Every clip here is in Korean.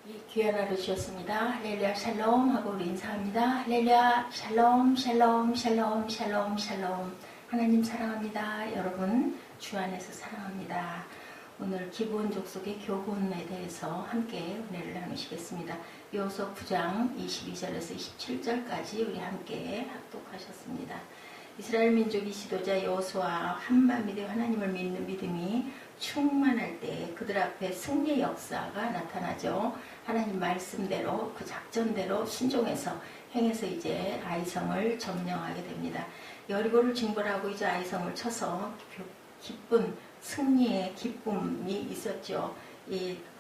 이 귀한 하루 주셨습니다. 할렐루야 샬롬 하고 우리 인사합니다. 할렐루야 샬롬 샬롬 샬롬 샬롬 샬롬. 하나님 사랑합니다. 여러분 주 안에서 사랑합니다. 오늘 기본 족속의 교훈에 대해서 함께 은혜를 나누시겠습니다. 여호수아 9장 22절에서 27절까지 우리 함께 합독하셨습니다. 이스라엘 민족이 지도자 여호수아 한마음이 되어 하나님을 믿는 믿음이 충만할 때 그들 앞에 승리의 역사가 나타나죠. 하나님 말씀대로 그 작전대로 순종해서 행해서 이제 아이성을 점령하게 됩니다. 여리고를 징벌하고 이제 아이성을 쳐서 기쁜 승리의 기쁨이 있었죠.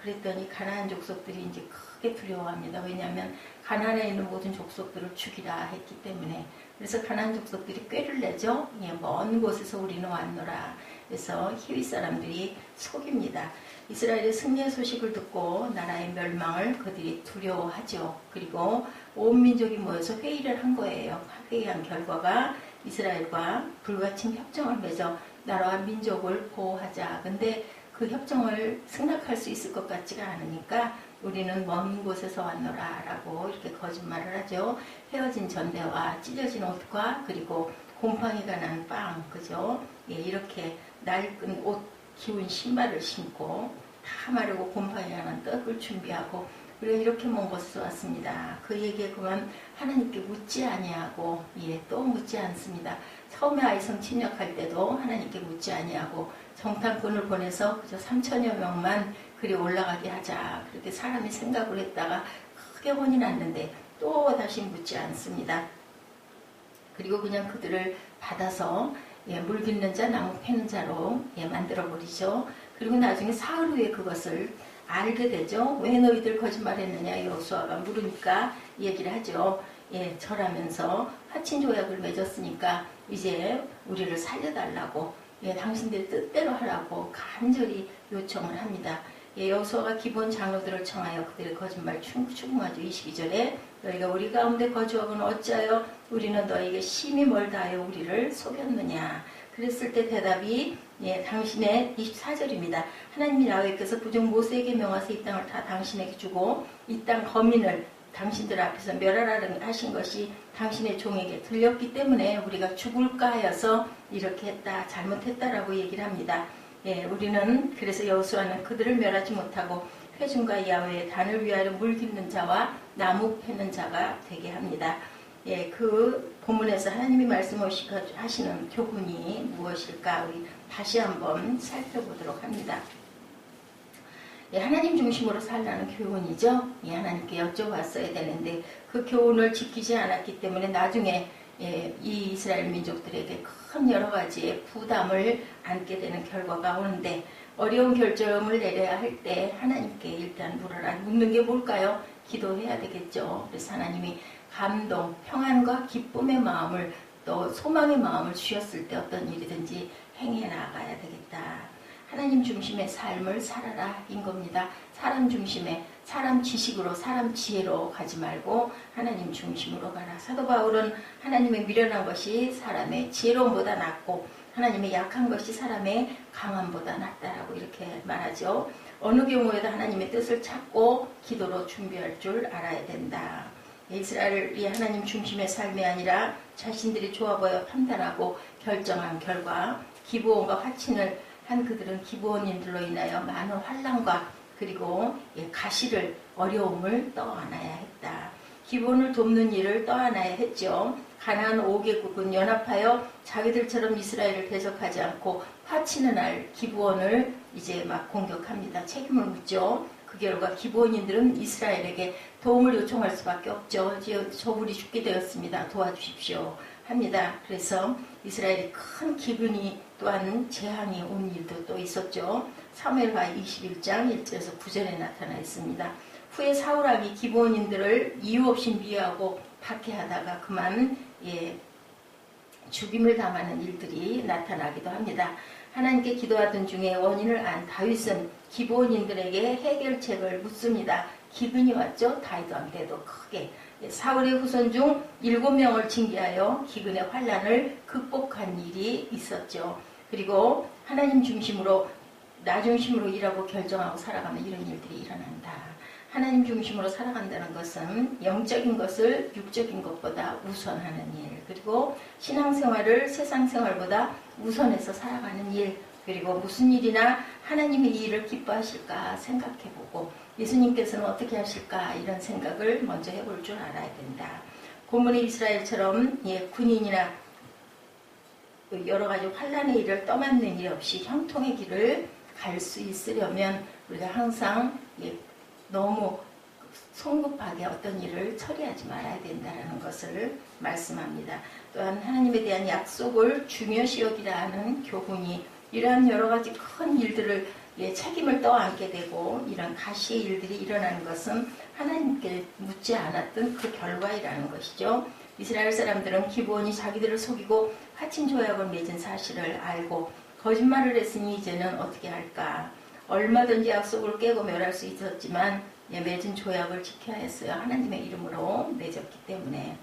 그랬더니 가나안 족속들이 이제 크게 두려워합니다. 왜냐하면 가나안에 있는 모든 족속들을 죽이라 했기 때문에. 그래서 가나안 족속들이 꾀를 내죠. 먼 곳에서 우리는 왔노라. 그래서 히위 사람들이 속입니다. 이스라엘의 승리의 소식을 듣고 나라의 멸망을 그들이 두려워하죠. 그리고 온 민족이 모여서 회의를 한 거예요. 회의한 결과가 이스라엘과 불가침 협정을 맺어 나라와 민족을 보호하자. 근데 그 협정을 승낙할 수 있을 것 같지가 않으니까 우리는 먼 곳에서 왔노라 라고 이렇게 거짓말을 하죠. 헤어진 전대와 찢어진 옷과 그리고 곰팡이가 난 빵, 그죠? 이렇게 낡은 옷, 기운 신발을 신고 다 마르고 곰팡이가 난 떡을 준비하고 우리가 이렇게 먼 곳에서 왔습니다. 그 얘기에 그만 하나님께 묻지 아니하고 또 묻지 않습니다. 처음에 아이성 침략할 때도 하나님께 묻지 아니하고 정탐꾼을 보내서 그저 3천여 명만 그리 올라가게 하자. 그렇게 사람이 생각을 했다가 크게 혼이 났는데 또 다시 묻지 않습니다. 그리고 그냥 그들을 받아서 물 깃는 자, 나무 패는 자로 만들어버리죠. 그리고 나중에 사흘 후에 그것을 알게 되죠. 왜 너희들 거짓말했느냐 여호수아가 물으니까 얘기를 하죠. 절하면서 화친 조약을 맺었으니까 이제 우리를 살려달라고 당신들 뜻대로 하라고 간절히 요청을 합니다. 여호수아가 기본 장로들을 청하여 그들의 거짓말 추궁하죠. 22절에 너희가 우리 가운데 거주하고는 어찌하여 우리는 너희에게 심히 멀다 하여 우리를 속였느냐. 그랬을 때 대답이 당신의 24절입니다. 하나님이 야훼께서 부족 모세에게 명하사 이 땅을 다 당신에게 주고 이 땅 거민을 당신들 앞에서 멸하라 하신 것이 당신의 종에게 들렸기 때문에 우리가 죽을까 하여서 이렇게 했다, 잘못했다라고 얘기를 합니다. 우리는 그래서 여호수아는 그들을 멸하지 못하고 회중과 야훼의 단을 위하여 물 깃는 자와 나무 패는 자가 되게 합니다. 그 본문에서 하나님이 말씀하시는 교훈이 무엇일까 우리 다시 한번 살펴보도록 합니다. 하나님 중심으로 살라는 교훈이죠. 하나님께 여쭤봤어야 되는데 그 교훈을 지키지 않았기 때문에 나중에 이 이스라엘 민족들에게 큰 여러 가지의 부담을 안게 되는 결과가 오는데 어려운 결정을 내려야 할 때 하나님께 일단 물어라. 묻는 게 뭘까요? 기도해야 되겠죠. 그래서 하나님이 감동, 평안과 기쁨의 마음을 또 소망의 마음을 주셨을 때 어떤 일이든지 행해 나가야 되겠다. 하나님 중심의 삶을 살아라 인 겁니다. 사람 중심의 사람 지식으로 사람 지혜로 가지 말고 하나님 중심으로 가라. 사도 바울은 하나님의 미련한 것이 사람의 지혜로움보다 낫고 하나님의 약한 것이 사람의 강함보다 낫다라고 이렇게 말하죠. 어느 경우에도 하나님의 뜻을 찾고 기도로 준비할 줄 알아야 된다. 이스라엘이 하나님 중심의 삶이 아니라 자신들이 좋아 보여 판단하고 결정한 결과 기브온과 화친을 한 그들은 기브온인들로 인하여 많은 환난과 그리고 가시를 어려움을 떠안아야 했다. 기브온을 돕는 일을 떠안아야 했죠. 가나안 5개국은 연합하여 자기들처럼 이스라엘을 대적하지 않고 화치는 날 기브온을 이제 막 공격합니다. 책임을 묻죠. 그 결과 기브온인들은 이스라엘에게 도움을 요청할 수밖에 없죠. 저울이 죽게 되었습니다. 도와주십시오 합니다. 그래서 이스라엘이 큰 기근이 또한 재앙이 온 일도 또 있었죠. 사무엘하 21장 1절에서 9절에 나타나 있습니다. 후에 사울왕이 기브온인들을 이유 없이 미워하고 박해하다가 그만 죽임을 당하는 일들이 나타나기도 합니다. 하나님께 기도하던 중에 원인을 안 다윗은 기브온인들에게 해결책을 묻습니다. 기근이 왔죠. 다윗 왕 때도 크게. 사울의 후손 중 7명을 징계하여 기근의 환난을 극복한 일이 있었죠. 그리고 하나님 중심으로 나 중심으로 일하고 결정하고 살아가는 이런 일들이 일어난다. 하나님 중심으로 살아간다는 것은 영적인 것을 육적인 것보다 우선하는 일, 그리고 신앙생활을 세상생활보다 우선해서 살아가는 일, 그리고 무슨 일이나 하나님의 이 일을 기뻐하실까 생각해보고 예수님께서는 어떻게 하실까 이런 생각을 먼저 해볼 줄 알아야 된다. 고문의 이스라엘처럼 군인이나 여러 가지 환란의 일을 떠맡는 일 없이 형통의 길을 갈 수 있으려면 우리가 항상 너무 성급하게 어떤 일을 처리하지 말아야 된다는 것을 말씀합니다. 또한 하나님에 대한 약속을 중요시 여기라 하는 교훈이 이러한 여러 가지 큰 일들을 책임을 떠안게 되고 이런 가시의 일들이 일어나는 것은 하나님께 묻지 않았던 그 결과이라는 것이죠. 이스라엘 사람들은 기브온이 자기들을 속이고 화친 조약을 맺은 사실을 알고 거짓말을 했으니 이제는 어떻게 할까. 얼마든지 약속을 깨고 멸할 수 있었지만 맺은 조약을 지켜야 했어요. 하나님의 이름으로 맺었기 때문에.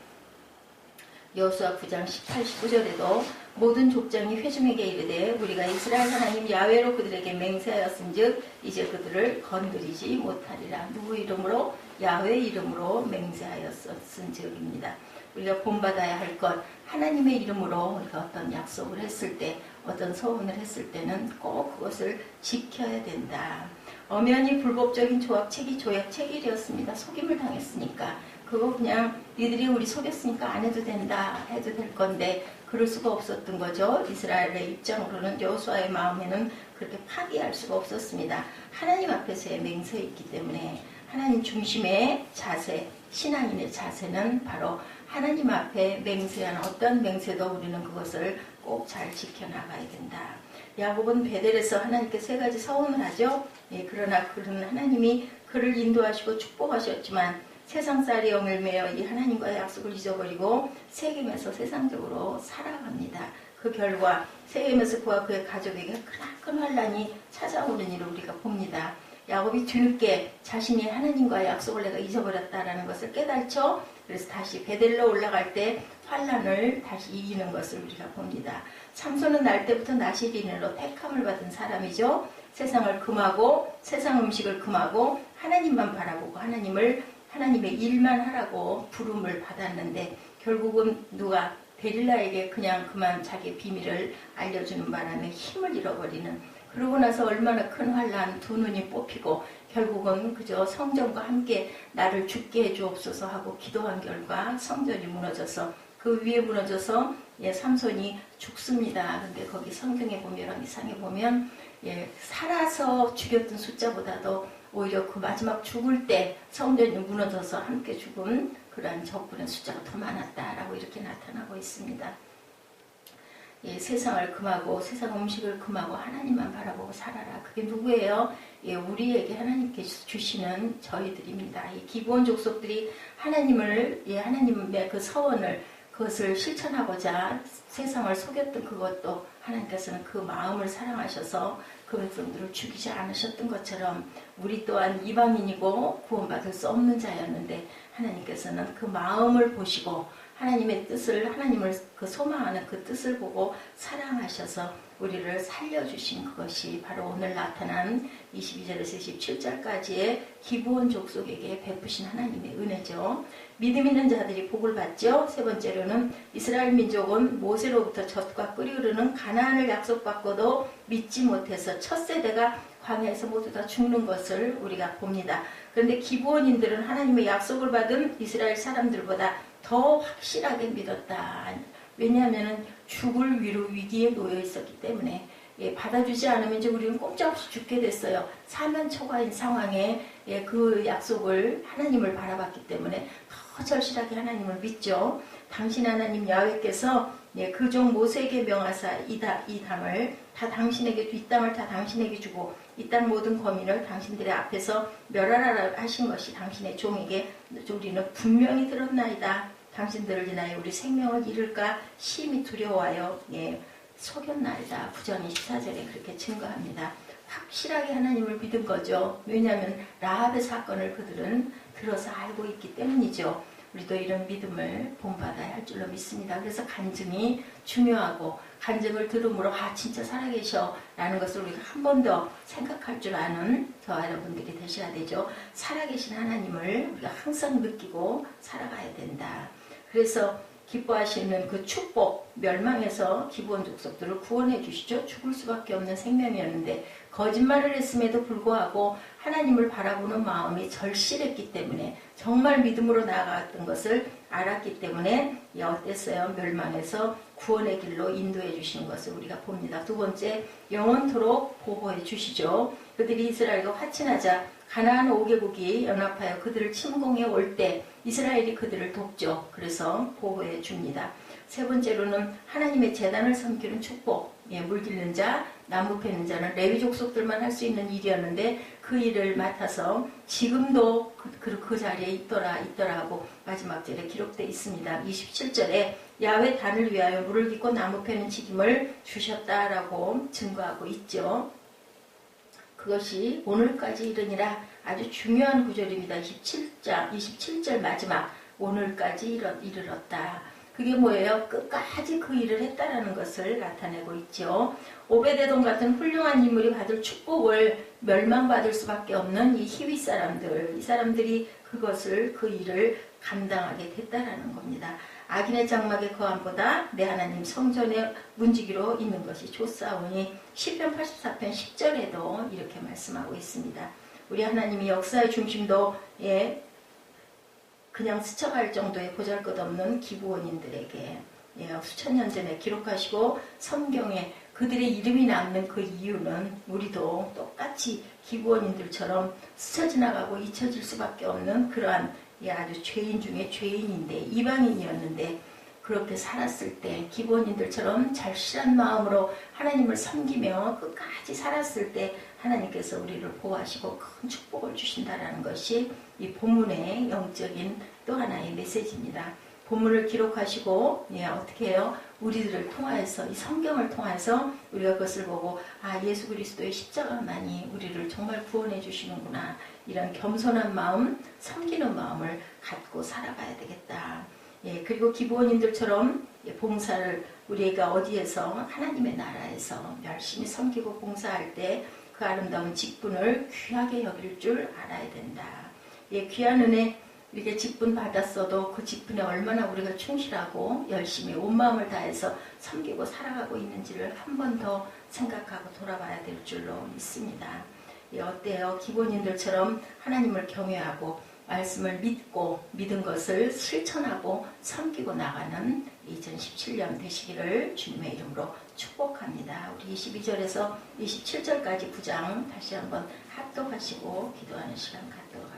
여호수아 9장 18, 19절에도 모든 족장이 회중에게 이르되 우리가 이스라엘 하나님 야훼로 그들에게 맹세하였은즉 이제 그들을 건드리지 못하리라. 누구 이름으로? 야훼 이름으로 맹세하였은즉입니다. 우리가 본받아야 할 것, 하나님의 이름으로 우리가 어떤 약속을 했을 때, 어떤 서원을 했을 때는 꼭 그것을 지켜야 된다. 엄연히 불법적인 조약 체결이었습니다. 속임을 당했으니까. 그거 그냥 니들이 우리 속였으니까 안 해도 된다, 해도 될 건데 그럴 수가 없었던 거죠. 이스라엘의 입장으로는 여호수아의 마음에는 그렇게 파기할 수가 없었습니다. 하나님 앞에서의 맹세였기 때문에 하나님 중심의 자세, 신앙인의 자세는 바로 하나님 앞에 맹세한 어떤 맹세도 우리는 그것을 꼭 잘 지켜나가야 된다. 야곱은 베델에서 하나님께 세 가지 서원을 하죠. 그러나 그는 하나님이 그를 인도하시고 축복하셨지만 세상살이 영을 매어 이 하나님과의 약속을 잊어버리고 세겜에서 세상적으로 살아갑니다. 그 결과 세겜에서 그와 그의 가족에게 크나큰 환란이 찾아오는 일을 우리가 봅니다. 야곱이 뒤늦게 자신이 하나님과의 약속을 내가 잊어버렸다라는 것을 깨달죠. 그래서 다시 베델로 올라갈 때 환란을 다시 이기는 것을 우리가 봅니다. 삼손은 날 때부터 나시린으로 택함을 받은 사람이죠. 세상을 금하고 세상 음식을 금하고 하나님만 바라보고 하나님의 일만 하라고 부름을 받았는데 결국은 누가 데릴라에게 그냥 그만 자기의 비밀을 알려주는 바람에 힘을 잃어버리는, 그러고 나서 얼마나 큰 환란, 두 눈이 뽑히고 결국은 그저 성전과 함께 나를 죽게 해주옵소서 하고 기도한 결과 성전이 무너져서 그 위에 무너져서 삼손이 죽습니다. 근데 거기 성경에 보면, 이상에 보면 살아서 죽였던 숫자보다도 오히려 그 마지막 죽을 때 성전이 무너져서 함께 죽은 그러한 적군의 숫자가 더 많았다라고 이렇게 나타나고 있습니다. 세상을 금하고 세상 음식을 금하고 하나님만 바라보고 살아라. 그게 누구예요? 우리에게 하나님께 주시는 저희들입니다. 이 기브온 족속들이 하나님의 그 서원을 그것을 실천하고자 세상을 속였던 그것도 하나님께서는 그 마음을 사랑하셔서 그분들을 죽이지 않으셨던 것처럼 우리 또한 이방인이고 구원받을 수 없는 자였는데 하나님께서는 그 마음을 보시고 하나님의 뜻을, 하나님을 그 소망하는 그 뜻을 보고 사랑하셔서 우리를 살려주신 그것이 바로 오늘 나타난 22절에서 27절까지의 기브온 족속에게 베푸신 하나님의 은혜죠. 믿음 있는 자들이 복을 받죠. 세 번째로는 이스라엘 민족은 모세로부터 젖과 꿀이 흐르는 가나안을 약속받고도 믿지 못해서 첫 세대가 광야에서 모두 다 죽는 것을 우리가 봅니다. 그런데 기브온인들은 하나님의 약속을 받은 이스라엘 사람들보다 더 확실하게 믿었다. 왜냐하면 죽을 위기에 놓여 있었기 때문에 받아주지 않으면 이제 우리는 꼼짝없이 죽게 됐어요. 사면 초과인 상황에 그 약속을 하나님을 바라봤기 때문에 더 절실하게 하나님을 믿죠. 당신 하나님 야훼께서 그 종 모세에게 명하사 이 땅을 다 당신에게 주고 이 땅 모든 거민을 당신들의 앞에서 멸하라 하신 것이 당신의 종에게 우리는 분명히 들었나이다. 당신들을 인하여 우리 생명을 잃을까 심히 두려워하여 속였나이다. 9장 24절에 그렇게 증거합니다. 확실하게 하나님을 믿은 거죠. 왜냐하면 라합의 사건을 그들은 들어서 알고 있기 때문이죠. 우리도 이런 믿음을 본받아야 할 줄로 믿습니다. 그래서 간증이 중요하고 간증을 들음으로 진짜 살아계셔 라는 것을 우리가 한 번 더 생각할 줄 아는 저와 여러분들이 되셔야 되죠. 살아계신 하나님을 우리가 항상 느끼고 살아가야 된다. 그래서 기뻐하시는 그 축복, 멸망에서 기브온 족속들을 구원해 주시죠. 죽을 수밖에 없는 생명이었는데 거짓말을 했음에도 불구하고 하나님을 바라보는 마음이 절실했기 때문에 정말 믿음으로 나아갔던 것을 알았기 때문에 어땠어요? 멸망에서 구원의 길로 인도해 주시는 것을 우리가 봅니다. 두 번째, 영원토록 보호해 주시죠. 그들이 이스라엘과 화친하자 가나안 5개국이 연합하여 그들을 침공해 올 때 이스라엘이 그들을 돕죠. 그래서 보호해 줍니다. 세 번째로는 하나님의 제단을 섬기는 축복. 물 기르는 자, 나무 패는 자는 레위 족속들만 할 수 있는 일이었는데 그 일을 맡아서 지금도 그 자리에 있더라 하고 마지막 절에 기록되어 있습니다. 27절에 야훼 단을 위하여 물을 깃고 나무 패는 직임을 주셨다라고 증거하고 있죠. 그것이 오늘까지 이르니라. 아주 중요한 구절입니다. 27절 마지막 오늘까지 이르렀다. 그게 뭐예요? 끝까지 그 일을 했다라는 것을 나타내고 있죠. 오베데돔 같은 훌륭한 인물이 받을 축복을 멸망받을 수밖에 없는 이 히위 사람들, 이 사람들이 그 일을 감당하게 됐다라는 겁니다. 악인의 장막의 거함보다 내 하나님 성전의 문지기로 있는 것이 좋사오니 시편 84편 10절에도 이렇게 말씀하고 있습니다. 우리 하나님이 역사의 중심도에 그냥 스쳐갈 정도의 보잘것없는 기브온인들에게 수천 년 전에 기록하시고 성경에 그들의 이름이 남는 그 이유는 우리도 똑같이 기브온인들처럼 스쳐 지나가고 잊혀질 수밖에 없는 그러한 아주 죄인 중에 죄인인데 이방인이었는데 그렇게 살았을 때 기브온인들처럼 절실한 마음으로 하나님을 섬기며 끝까지 살았을 때 하나님께서 우리를 보호하시고 큰 축복을 주신다는 것이 이 본문의 영적인 또 하나의 메시지입니다. 본문을 기록하시고 어떻게 해요? 우리들을 통하여서 이 성경을 통해서 우리가 그것을 보고 예수 그리스도의 십자가만이 우리를 정말 구원해 주시는구나. 이런 겸손한 마음, 섬기는 마음을 갖고 살아가야 되겠다. 그리고 기브온인들처럼 봉사를 우리가 어디에서 하나님의 나라에서 열심히 섬기고 봉사할 때 그 아름다운 직분을 귀하게 여길 줄 알아야 된다. 귀한 은혜 이렇게 직분 받았어도 그 직분에 얼마나 우리가 충실하고 열심히 온 마음을 다해서 섬기고 살아가고 있는지를 한 번 더 생각하고 돌아봐야 될 줄로 믿습니다. 어때요? 기본인들처럼 하나님을 경외하고 말씀을 믿고 믿은 것을 실천하고 섬기고 나가는 2017년 되시기를 주님의 이름으로 축복합니다. 우리 22절에서 27절까지 9장 다시 한번 합독하시고 기도하는 시간 갖도록 하겠습니다.